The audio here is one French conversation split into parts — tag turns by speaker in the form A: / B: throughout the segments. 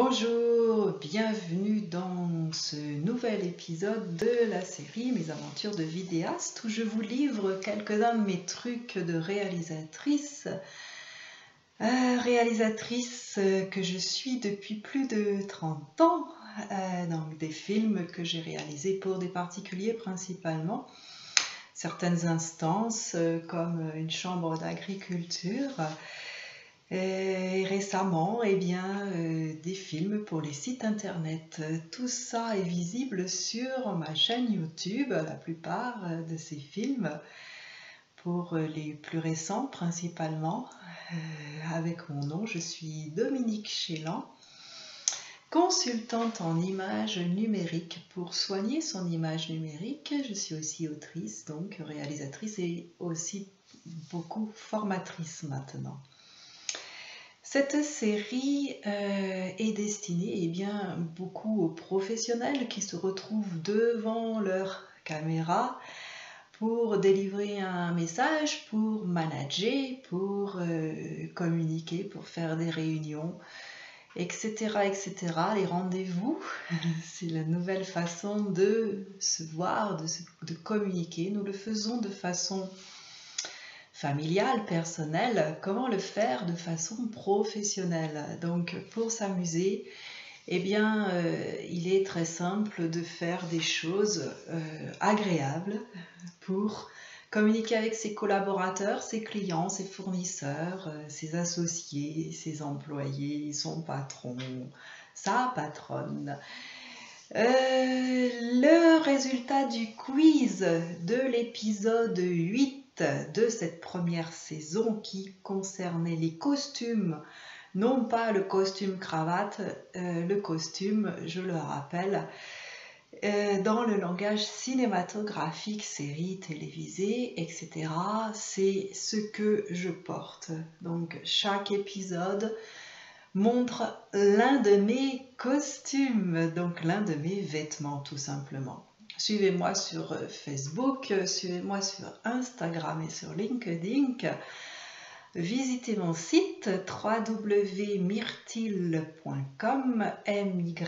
A: Bonjour, bienvenue dans ce nouvel épisode de la série Mes aventures de vidéaste où je vous livre quelques-uns de mes trucs de réalisatrice. Réalisatrice que je suis depuis plus de 30 ans, donc des films que j'ai réalisés pour des particuliers principalement. Certaines instances comme une chambre d'agriculture. Et récemment, des films pour les sites internet. Tout ça est visible sur ma chaîne YouTube, la plupart de ces films, pour les plus récents principalement, avec mon nom. Je suis Dominique Chélan, consultante en images numériques pour soigner son image numérique. Je suis aussi autrice, donc réalisatrice et aussi beaucoup formatrice maintenant. Cette série est destinée beaucoup aux professionnels qui se retrouvent devant leur caméra pour délivrer un message, pour manager, pour communiquer, pour faire des réunions, etc. etc. Les rendez-vous, c'est la nouvelle façon de se voir, de communiquer. Nous le faisons de façon familial, personnel, comment le faire de façon professionnelle. Donc pour s'amuser, il est très simple de faire des choses agréables pour communiquer avec ses collaborateurs, ses clients, ses fournisseurs, ses associés, ses employés, son patron, sa patronne. Le résultat du quiz de l'épisode 8 de cette première saison qui concernait les costumes, non pas le costume cravate, le costume, je le rappelle, dans le langage cinématographique, séries, télévisées, etc. C'est ce que je porte. Donc chaque épisode montre l'un de mes costumes, donc l'un de mes vêtements tout simplement. Suivez-moi sur Facebook, suivez-moi sur Instagram et sur LinkedIn. Visitez mon site www.myrtille.com, MYRTILE,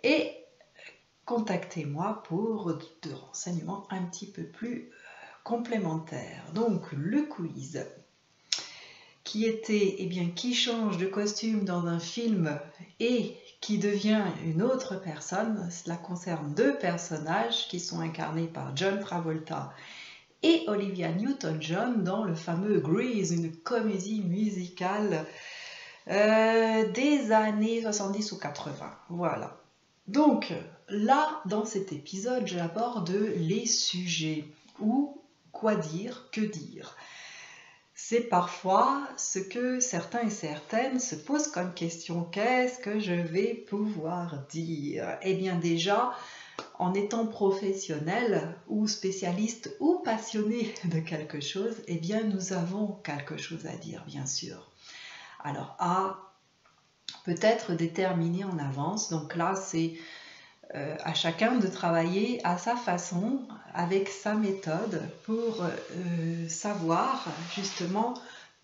A: et contactez-moi pour des renseignements un petit peu plus complémentaires. Donc le quiz qui était, qui change de costume dans un film et qui devient une autre personne. Cela concerne deux personnages qui sont incarnés par John Travolta et Olivia Newton-John dans le fameux Grease, une comédie musicale des années 70 ou 80. Voilà. Donc là, dans cet épisode, j'aborde les sujets ou quoi dire, que dire. C'est parfois ce que certains et certaines se posent comme question. Qu'est-ce que je vais pouvoir dire? Eh bien déjà, en étant professionnel ou spécialiste ou passionné de quelque chose, nous avons quelque chose à dire, bien sûr. Alors, peut-être déterminer en avance. Donc là, c'est à chacun de travailler à sa façon, avec sa méthode, pour savoir justement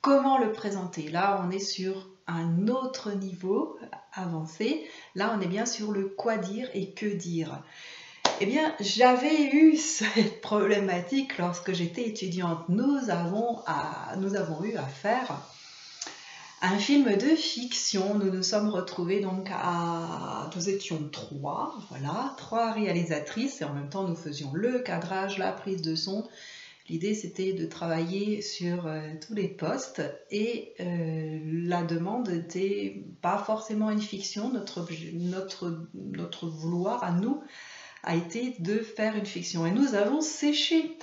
A: comment le présenter. Là, on est sur un autre niveau avancé. Là, on est bien sur le quoi dire et que dire. J'avais eu cette problématique lorsque j'étais étudiante. Nous avons eu à faire un film de fiction. Nous nous sommes retrouvés donc nous étions trois réalisatrices et en même temps nous faisions le cadrage, la prise de son. L'idée c'était de travailler sur tous les postes et la demande n'était pas forcément une fiction. Notre vouloir à nous a été de faire une fiction et nous avons séché.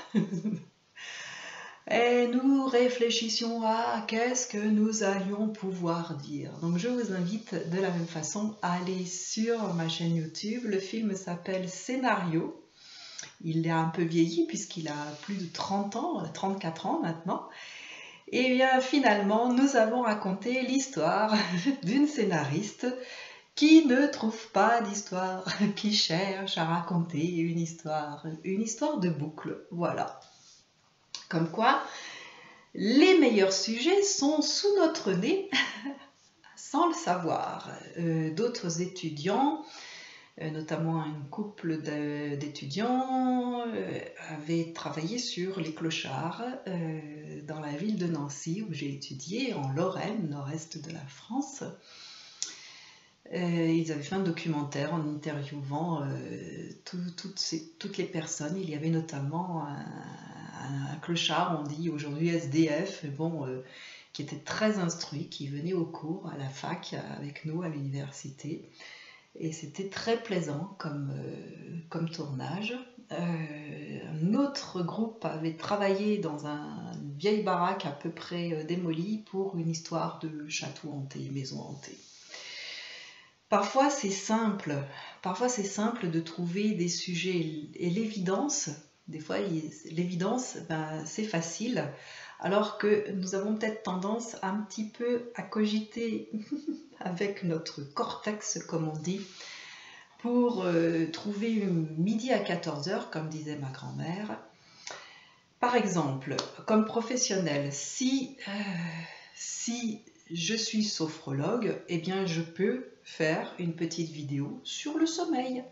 A: Et nous réfléchissions à qu'est-ce que nous allions pouvoir dire. Donc je vous invite de la même façon à aller sur ma chaîne YouTube. Le film s'appelle Scénario. Il est un peu vieilli puisqu'il a plus de 30 ans, 34 ans maintenant. Et finalement, nous avons raconté l'histoire d'une scénariste qui ne trouve pas d'histoire, qui cherche à raconter une histoire de boucle. Voilà. Comme quoi, les meilleurs sujets sont sous notre nez sans le savoir. D'autres étudiants, notamment un couple d'étudiants, avaient travaillé sur les clochards dans la ville de Nancy, où j'ai étudié, en Lorraine, nord-est de la France. Ils avaient fait un documentaire en interviewant toutes les personnes. Il y avait notamment un clochard, on dit aujourd'hui SDF, bon, qui était très instruit, qui venait au cours à la fac avec nous à l'université. Et c'était très plaisant comme tournage. Un autre groupe avait travaillé dans une vieille baraque à peu près démolie pour une histoire de château hanté, maison hantée. Parfois c'est simple de trouver des sujets et l'évidence, des fois l'évidence c'est facile, alors que nous avons peut-être tendance un petit peu à cogiter avec notre cortex comme on dit, pour trouver midi à 14h comme disait ma grand-mère. Par exemple, comme professionnel, si je suis sophrologue, eh bien je peux faire une petite vidéo sur le sommeil.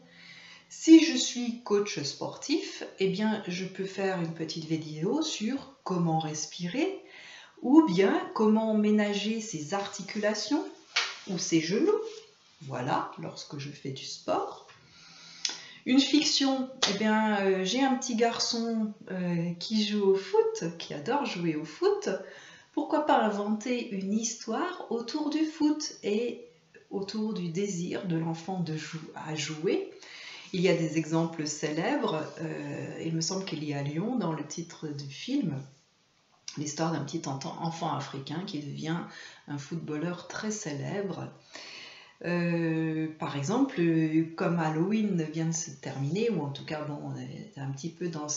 A: Si je suis coach sportif, eh bien je peux faire une petite vidéo sur comment respirer ou bien comment ménager ses articulations ou ses genoux. Voilà, lorsque je fais du sport. Une fiction, eh bien j'ai un petit garçon qui joue au foot, qui adore jouer au foot. Pourquoi pas inventer une histoire autour du foot et autour du désir de l'enfant à jouer. Il y a des exemples célèbres, il me semble qu'il y a à Lyon dans le titre du film, l'histoire d'un petit enfant africain qui devient un footballeur très célèbre. Par exemple, comme Halloween vient de se terminer, ou en tout cas bon, on est un petit peu dans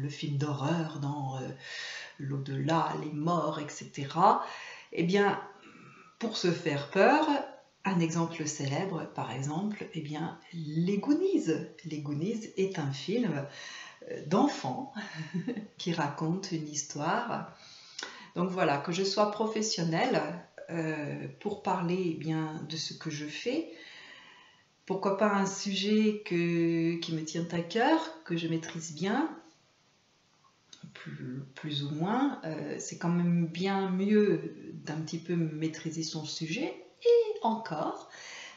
A: le film d'horreur, dans l'au-delà, les morts, etc. Eh bien, pour se faire peur, un exemple célèbre, par exemple, eh bien, Les Goonies. Les Goonies est un film d'enfant qui raconte une histoire. Donc voilà, que je sois professionnelle pour parler eh bien, de ce que je fais, pourquoi pas un sujet qui me tient à cœur, que je maîtrise bien, plus ou moins, c'est quand même bien mieux d'un petit peu maîtriser son sujet. Et encore,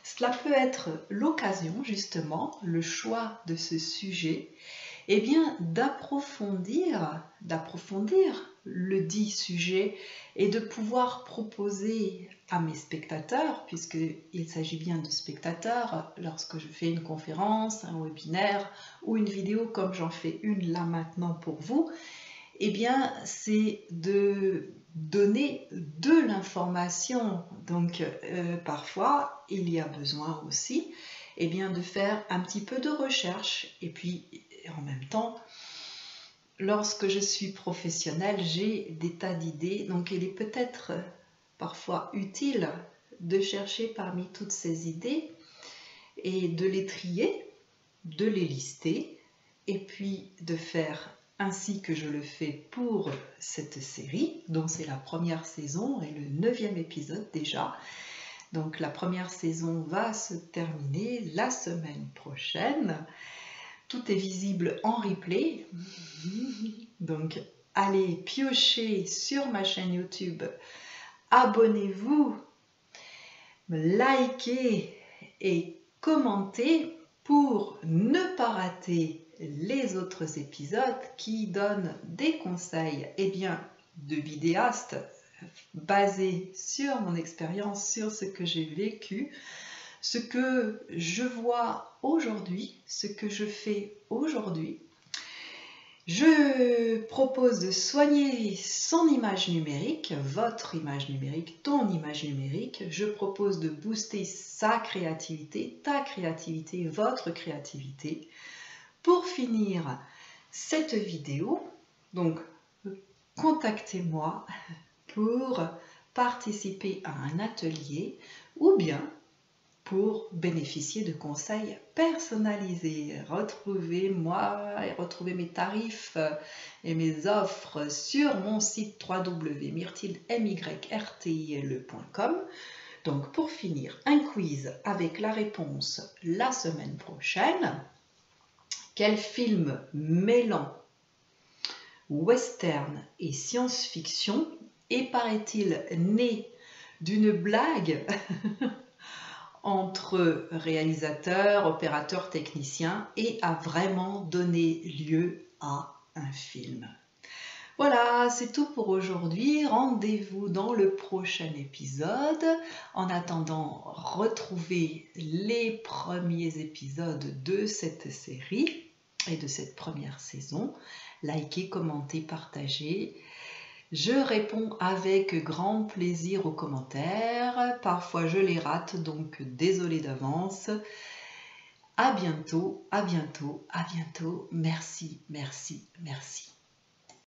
A: cela peut être l'occasion justement, le choix de ce sujet, eh bien d'approfondir le dit sujet et de pouvoir proposer à mes spectateurs, puisqu'il s'agit bien de spectateurs, lorsque je fais une conférence, un webinaire ou une vidéo comme j'en fais une là maintenant pour vous, eh bien, c'est de donner de l'information. Donc, parfois, il y a besoin aussi eh bien, de faire un petit peu de recherche. Et puis, en même temps, lorsque je suis professionnelle, j'ai des tas d'idées. Donc, il est peut-être parfois utile de chercher parmi toutes ces idées et de les trier, de les lister, et puis de faire ainsi que je le fais pour cette série, dont c'est la première saison et le 9e épisode déjà. Donc la première saison va se terminer la semaine prochaine. Tout est visible en replay. Donc allez piocher sur ma chaîne YouTube, abonnez-vous, likez et commentez pour ne pas rater les autres épisodes qui donnent des conseils eh bien, de vidéaste basés sur mon expérience, sur ce que j'ai vécu, ce que je vois aujourd'hui, ce que je fais aujourd'hui. Je propose de soigner son image numérique, votre image numérique, ton image numérique. Je propose de booster sa créativité, ta créativité, votre créativité. Pour finir cette vidéo, donc contactez-moi pour participer à un atelier ou bien pour bénéficier de conseils personnalisés. Retrouvez-moi et retrouvez mes tarifs et mes offres sur mon site www.myrtille.com. Donc pour finir, un quiz avec la réponse la semaine prochaine. Quel film mêlant western et science-fiction est, paraît-il, né d'une blague entre réalisateurs, opérateurs, techniciens et a vraiment donné lieu à un film? Voilà, c'est tout pour aujourd'hui. Rendez-vous dans le prochain épisode. En attendant, retrouvez les premiers épisodes de cette série et de cette première saison. Likez, commentez, partagez. Je réponds avec grand plaisir aux commentaires. Parfois, je les rate, donc désolée d'avance. À bientôt, à bientôt, à bientôt. Merci, merci, merci.